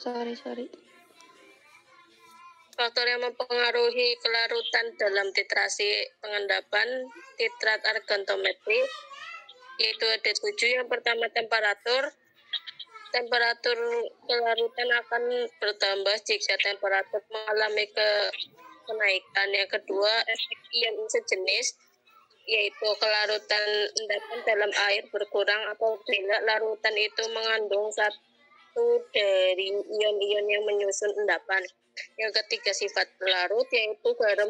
Sorry. Faktor yang mempengaruhi kelarutan dalam titrasi pengendapan titrat argentometri yaitu ada 7. Yang pertama temperatur kelarutan akan bertambah jika temperatur mengalami kenaikan. Yang kedua efek ion sejenis yaitu kelarutan endapan dalam air berkurang apabila larutan itu mengandung satu dari ion-ion yang menyusun endapan. Yang ketiga sifat larut yaitu garam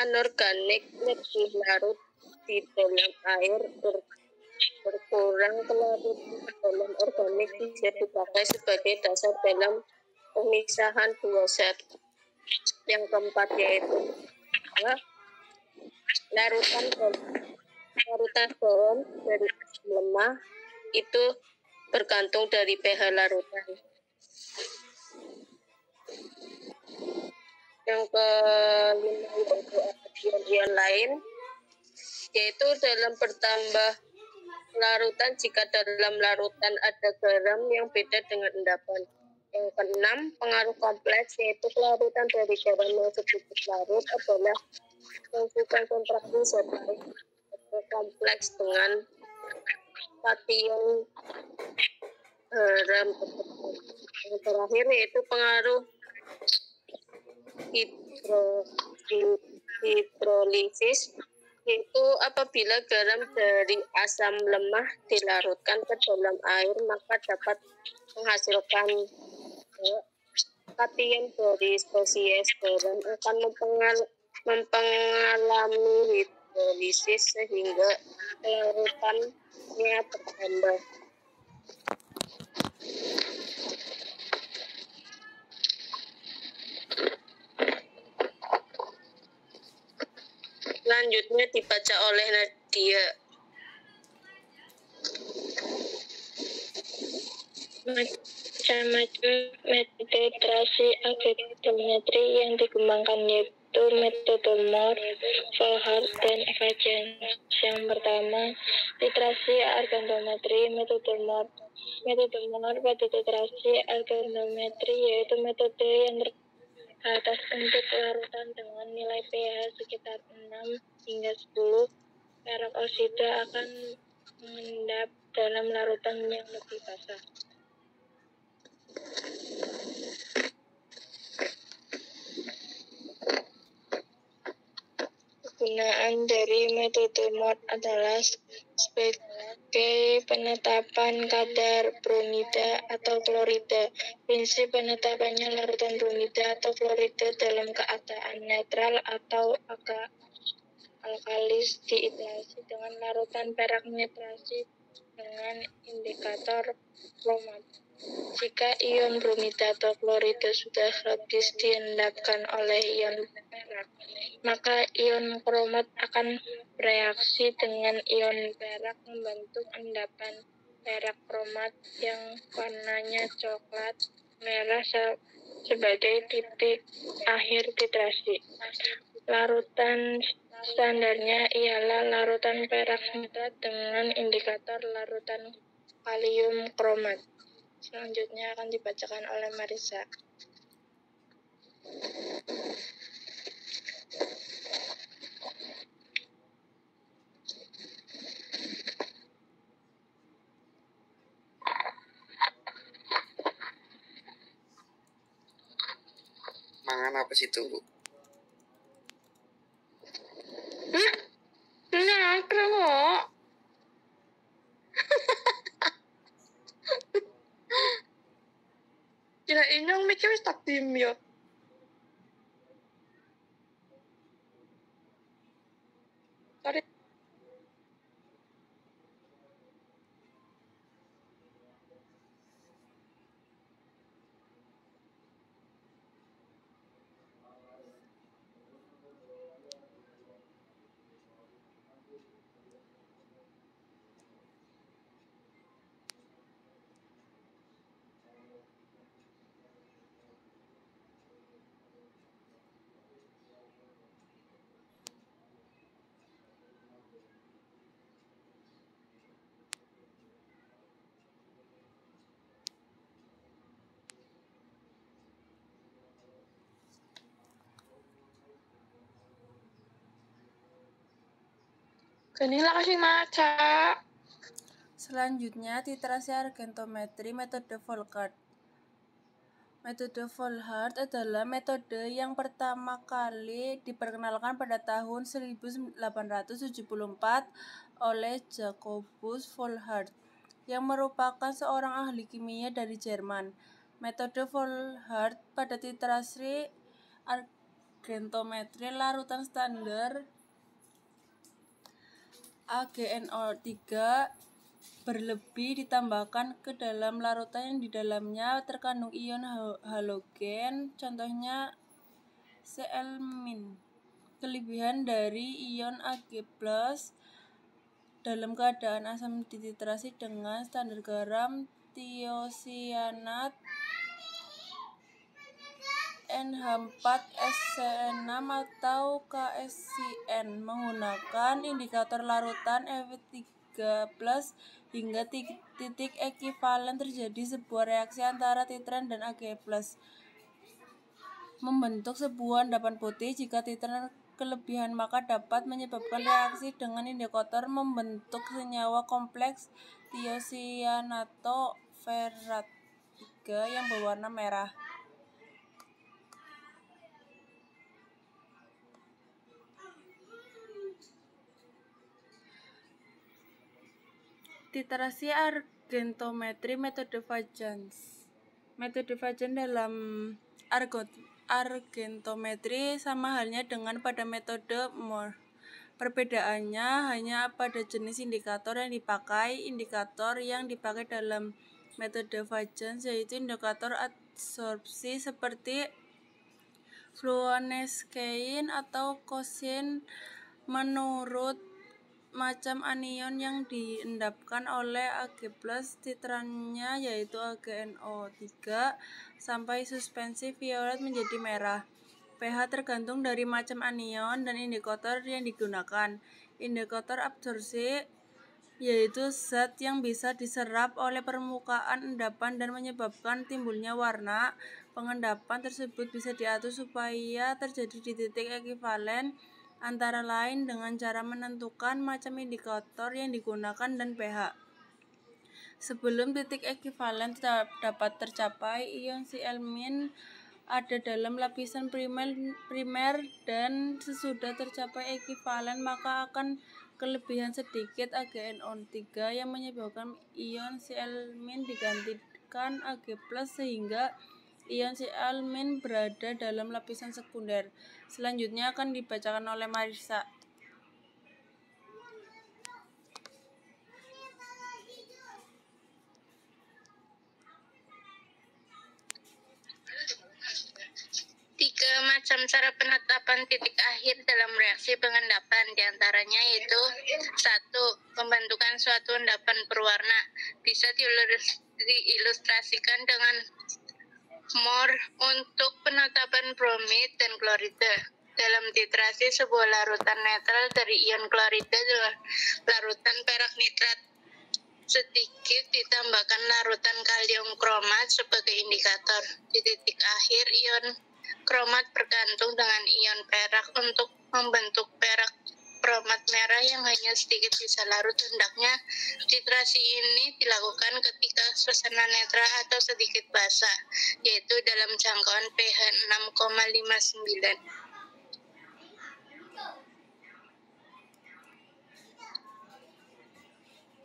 anorganik lebih larut di dalam air berkurang. Kelarutan dalam organik bisa dipakai sebagai dasar dalam pemisahan dua zat. Yang keempat yaitu larutan boron dari asam lemah itu bergantung dari pH larutan. Yang kelima yaitu ion-ion lain yaitu dalam bertambah larutan jika dalam larutan ada garam yang beda dengan endapan. Yang keenam pengaruh kompleks yaitu kelarutan dari garam yang sedikit larut adalah fungsi konsentrasi zat kompleks dengan kation garam. Yang terakhir yaitu pengaruh hidrolisis yaitu apabila garam dari asam lemah dilarutkan ke dalam air maka dapat menghasilkan kation dari spesies garam akan mengalami hidrolisis sehingga kelarutannya bertambah. Selanjutnya dibaca oleh Nadia. Macam-macam metode titrasi argentometri yang dikembangkan yaitu metode Mohr, Volhard, dan Evans. Yang pertama, titrasi argentometri metode Mohr. Metode Mohr pada titrasi argentometri yaitu metode yang terbatas untuk larutan dengan nilai pH sekitar 6 hingga 10. Perak oksida akan mengendap dalam larutan yang lebih basah. Kegunaan dari metode Mohr adalah sebagai penetapan kadar bromida atau klorida. Prinsip penetapannya larutan bromida atau klorida dalam keadaan netral atau agak alkalis diitrasi dengan larutan perak nitrasi dengan indikator kromat. Jika ion bromida atau klorida sudah habis diendapkan oleh ion perak, maka ion kromat akan bereaksi dengan ion perak membentuk endapan perak kromat yang warnanya coklat merah sebagai titik akhir titrasi. Larutan standarnya ialah larutan perak nitrat dengan indikator larutan kalium kromat. Selanjutnya akan dibacakan oleh Marisa. Mangan apa sih itu, Bu? Nakra kok. Kirain yang mikir wis takdim ya. Sorry. Ganila kasih maca. Selanjutnya, titrasi argentometri metode Volkart. Metode Volkart adalah metode yang pertama kali diperkenalkan pada tahun 1874 oleh Jacobus Volkart, yang merupakan seorang ahli kimia dari Jerman. Metode Volkart pada titrasi argentometri larutan standar AgNO3 berlebih ditambahkan ke dalam larutan yang di dalamnya terkandung ion halogen, contohnya Cl-. Kelebihan dari ion Ag+ dalam keadaan asam dititrasi dengan standar garam tiocyanat NH4SCN6 atau KSCN menggunakan indikator larutan Fe3+ hingga titik ekivalen terjadi sebuah reaksi antara titran dan Ag+, membentuk sebuah endapan putih. Jika titran kelebihan maka dapat menyebabkan reaksi dengan indikator membentuk senyawa kompleks tiocyanatoferrat 3 yang berwarna merah. Titrasi argentometri metode Fajans. Metode Fajans dalam argentometri sama halnya dengan pada metode Mohr. Perbedaannya hanya pada jenis indikator yang dipakai. Indikator yang dipakai dalam metode Fajans yaitu indikator adsorpsi seperti fluorescein atau kosin menurut macam anion yang diendapkan oleh Ag+, titrannya yaitu AgNO3 sampai suspensi violet menjadi merah. pH tergantung dari macam anion dan indikator yang digunakan. Indikator absorpsi yaitu zat yang bisa diserap oleh permukaan endapan dan menyebabkan timbulnya warna. Pengendapan tersebut bisa diatur supaya terjadi di titik ekivalen, antara lain dengan cara menentukan macam indikator yang digunakan dan pH. Sebelum titik ekivalen dapat tercapai, ion Cl- ada dalam lapisan primer dan sesudah tercapai ekivalen maka akan kelebihan sedikit AgNO3 yang menyebabkan ion Cl- digantikan Ag+ sehingga ion Cl- berada dalam lapisan sekunder. Selanjutnya akan dibacakan oleh Marisa. Tiga macam cara penetapan titik akhir dalam reaksi pengendapan, diantaranya yaitu 1. Pembentukan suatu endapan berwarna bisa diilustrasikan dengan Mohr untuk penetapan bromid dan klorida. Dalam titrasi sebuah larutan netral dari ion klorida dengan larutan perak nitrat, sedikit ditambahkan larutan kalium kromat sebagai indikator. Di titik akhir, ion kromat bergantung dengan ion perak untuk membentuk perak kromat merah yang hanya sedikit bisa larut. Hendaknya titrasi ini dilakukan ketika suasana netral atau sedikit basah, yaitu dalam jangkauan pH 6,59.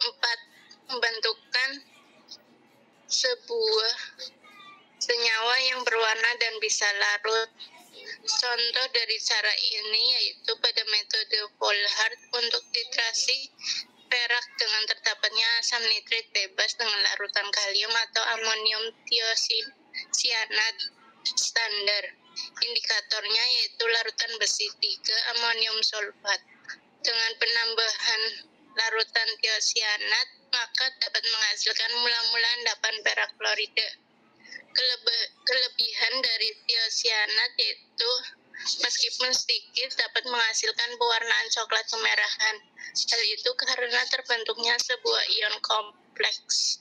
4. Membentukkan sebuah senyawa yang berwarna dan bisa larut. Contoh dari cara ini yaitu pada metode Volkart untuk titrasi perak dengan terdapatnya asam nitrit bebas dengan larutan kalium atau amonium tiocyanat standar. Indikatornya yaitu larutan besi 3 amonium sulfat. Dengan penambahan larutan tiocyanat maka dapat menghasilkan mula-mula endapan perak klorida. Kelebihan dari tiocyanat yaitu meskipun sedikit dapat menghasilkan pewarnaan coklat kemerahan. Hal itu karena terbentuknya sebuah ion kompleks.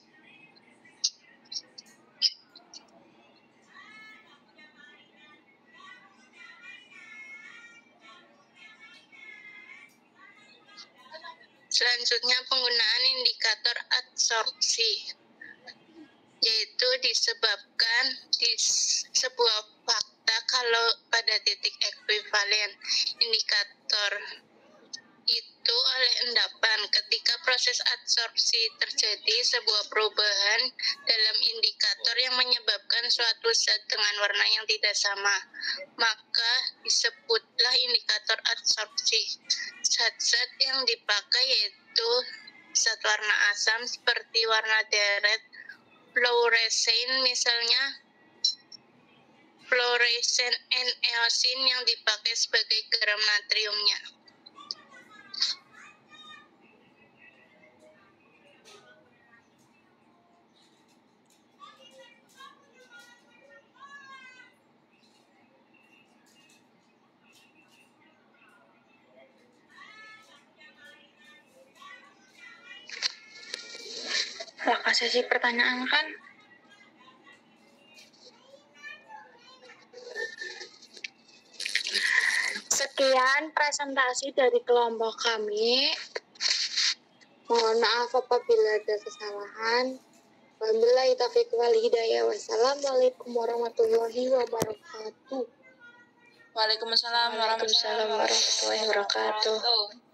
Selanjutnya penggunaan indikator adsorpsi, yaitu disebabkan di sebuah fakta kalau pada titik ekuivalen indikator itu oleh endapan. Ketika proses adsorpsi terjadi sebuah perubahan dalam indikator yang menyebabkan suatu zat dengan warna yang tidak sama, maka disebutlah indikator adsorpsi. Zat-zat yang dipakai yaitu zat warna asam seperti warna deret, fluorescein misalnya fluorescent N-eosin yang dipakai sebagai garam natriumnya. Apakah sesi pertanyaan kan? Sekian presentasi dari kelompok kami. Mohon maaf apabila ada kesalahan. Wabillahi taufiq wal hidayah. Wassalamualaikum warahmatullahi wabarakatuh. Waalaikumsalam warahmatullahi wabarakatuh.